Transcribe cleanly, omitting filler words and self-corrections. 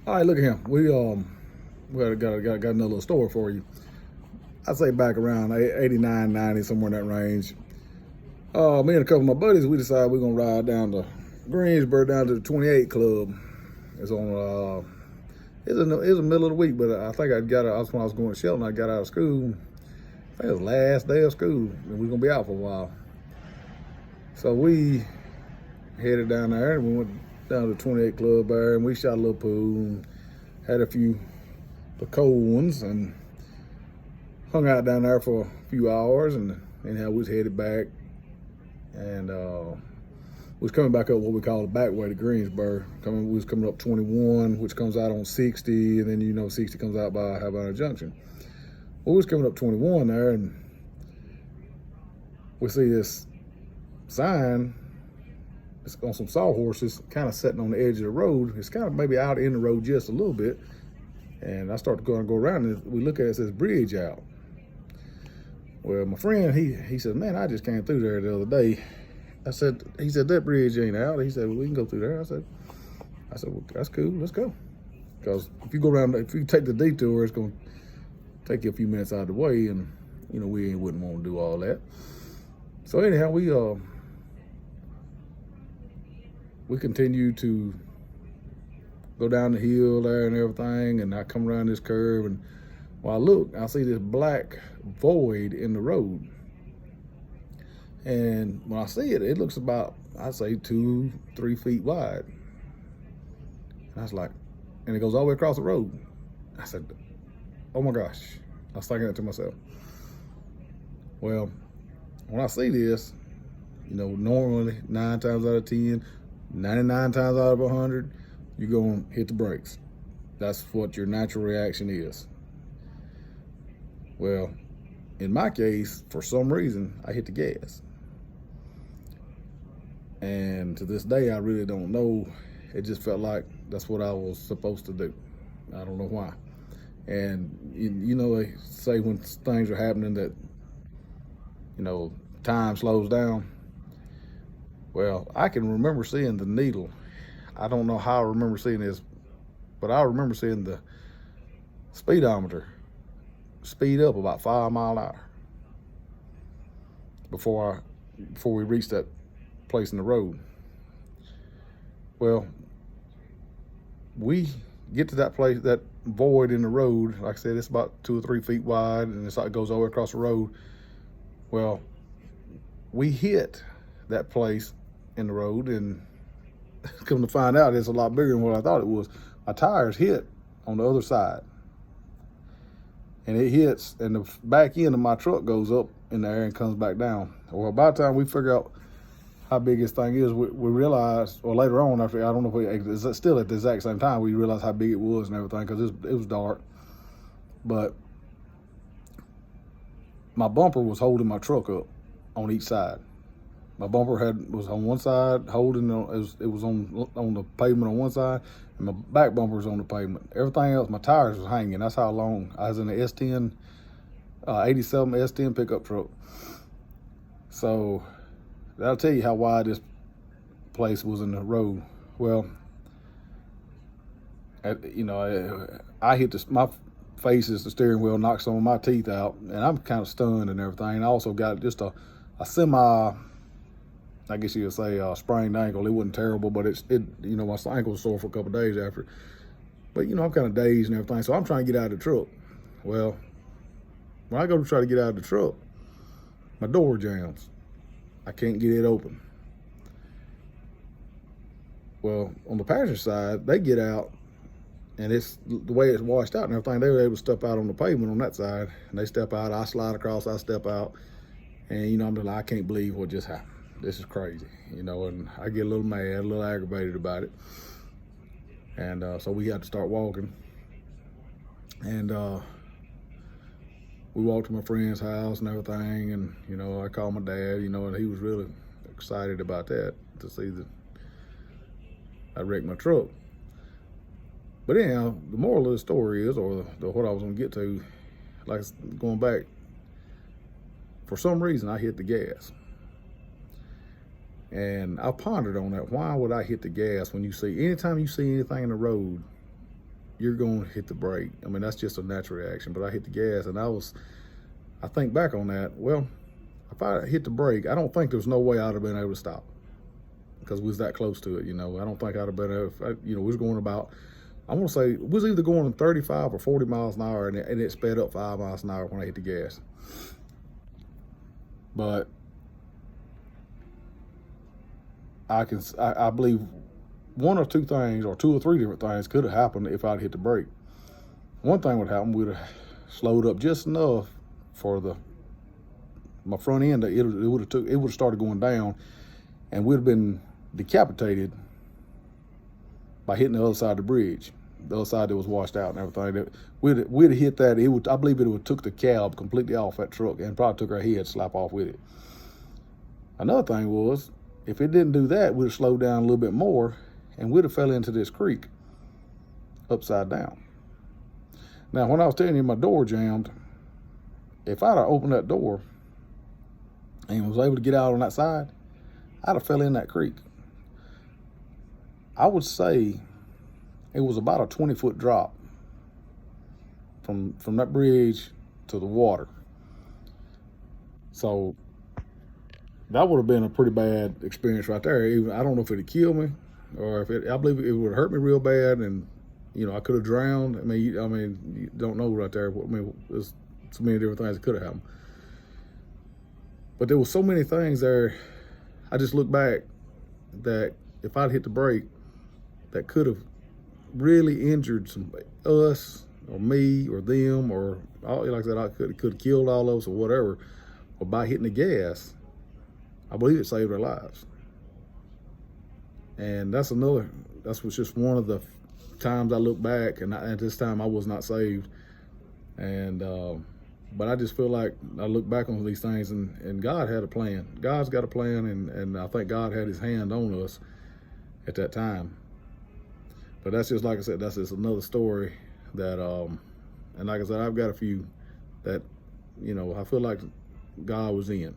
All right, look at him. We got another little story for you. I'd say back around 89, 90, somewhere in that range. Me and a couple of my buddies, we decided we're gonna ride down to Greensboro, down to the 28 Club. It's on. It's the middle of the week, but I think that's when I was going to Shelton. I got out of school. I think it was the last day of school, and we are gonna be out for a while. So we headed down there, and we went down to the 28 Club there, and we shot a little pool, and had a few the cold ones, and hung out down there for a few hours, and anyhow we was headed back, and was coming back up what we call the back way to Greensboro. We was coming up 21, which comes out on 60, and then 60 comes out by Havana Junction. Well, we was coming up 21 there, and we see this sign. It's on some sawhorses, kind of sitting on the edge of the road. It's kind of maybe out in the road just a little bit. And I start to go around, and we look at it, it says bridge out. Well, my friend, he said, man, I just came through there the other day. He said, that bridge ain't out. He said, well, we can go through there. I said, well, that's cool, let's go. Because if you go around, if you take the detour, it's going to take you a few minutes out of the way, and, we wouldn't want to do all that. So anyhow, we continue to go down the hill there and everything, and I come around this curve, and when I look, I see this black void in the road. And when I see it, it looks about, I'd say 2-3 feet wide. And I was like, and it goes all the way across the road. I said, oh my gosh. I was thinking that to myself. Well, when I see this, normally 9 times out of 10, 99 times out of 100, you're going to hit the brakes. That's what your natural reaction is. Well, in my case, for some reason, I hit the gas. And to this day, I really don't know. It just felt like that's what I was supposed to do. I don't know why. And, they say when things are happening that, time slows down. Well, I can remember seeing the needle. I don't know how I remember seeing this, but I remember seeing the speedometer speed up about 5 miles an hour before we reached that place in the road. Well, we get to that place, that void in the road. Like I said, it's about 2 or 3 feet wide, and it goes all the way across the road. Well, we hit that place in the road, and come to find out, it's a lot bigger than what I thought it was. My tires hit on the other side, and it hits, and the back end of my truck goes up in the air and comes back down. Well, by the time we figure out how big this thing is, we realized, or later on, after, I don't know if it's still at the exact same time, we realized how big it was and everything, because it was dark. But my bumper was holding my truck up on each side. My bumper was on one side, holding it was on the pavement on one side, and my back bumper was on the pavement. Everything else, my tires was hanging. That's how long I was in the S10, 87 S10 pickup truck. So that'll tell you how wide this place was in the road. Well, I hit my face is the steering wheel, knocked some of my teeth out, and I'm kind of stunned and everything. I also got just a semi, I guess you would say, sprained ankle. It wasn't terrible, but my ankle was sore for a couple of days after. But I'm kind of dazed and everything, so I'm trying to get out of the truck. Well, when I go to try to get out of the truck, my door jams. I can't get it open. Well, on the passenger side, they get out, and it's the way it's washed out and everything. They were able to step out on the pavement on that side, and they step out. I slide across. I step out, and I'm just like, I can't believe what just happened. This is crazy, and I get a little mad, a little aggravated about it. And so we had to start walking. And we walked to my friend's house and everything, and I called my dad, and he was really excited about that, to see that I wrecked my truck. But anyhow, the moral of the story is, or what I was gonna get to, like going back, for some reason I hit the gas. And I pondered on that. Why would I hit the gas when anytime you see anything in the road you're going to hit the brake. I mean, that's just a natural reaction. But I hit the gas, and I think back on that. Well, if I hit the brake, I don't think there's no way I'd have been able to stop because we was that close to it. I don't think I'd have been able. We was going about, I want to say, we was either going 35 or 40 miles an hour, and it sped up 5 miles an hour when I hit the gas. But I believe one or two things, or two or three different things, could have happened if I'd hit the brake. One thing would happen, we'd have slowed up just enough for my front end. It would have started going down, and we'd have been decapitated by hitting the other side of the bridge, the other side that was washed out and everything. We'd have hit that. I believe it would have took the cab completely off that truck and probably took our head slap off with it. Another thing was, if it didn't do that, we'd have slowed down a little bit more, and we'd have fell into this creek upside down. Now, when I was telling you my door jammed, if I'd have opened that door and was able to get out on that side, I'd have fell in that creek. I would say it was about a 20-foot drop from that bridge to the water. So that would have been a pretty bad experience right there. I don't know if it'd kill me, or I believe it would hurt me real bad, and I could have drowned. I mean, you don't know right there. There's so many different things that could have happened. But there was so many things there. I just look back that if I'd hit the brake, that could have really injured us or me or them, or like I said, I could have killed all of us or whatever. Or by hitting the gas, I believe it saved our lives. And that was just one of the times I look back, and at this time I was not saved. And but I just feel like I look back on these things, and God had a plan. God's got a plan, and I think God had his hand on us at that time. But that's just, like I said, that's just another story that, and like I said, I've got a few that, I feel like God was in.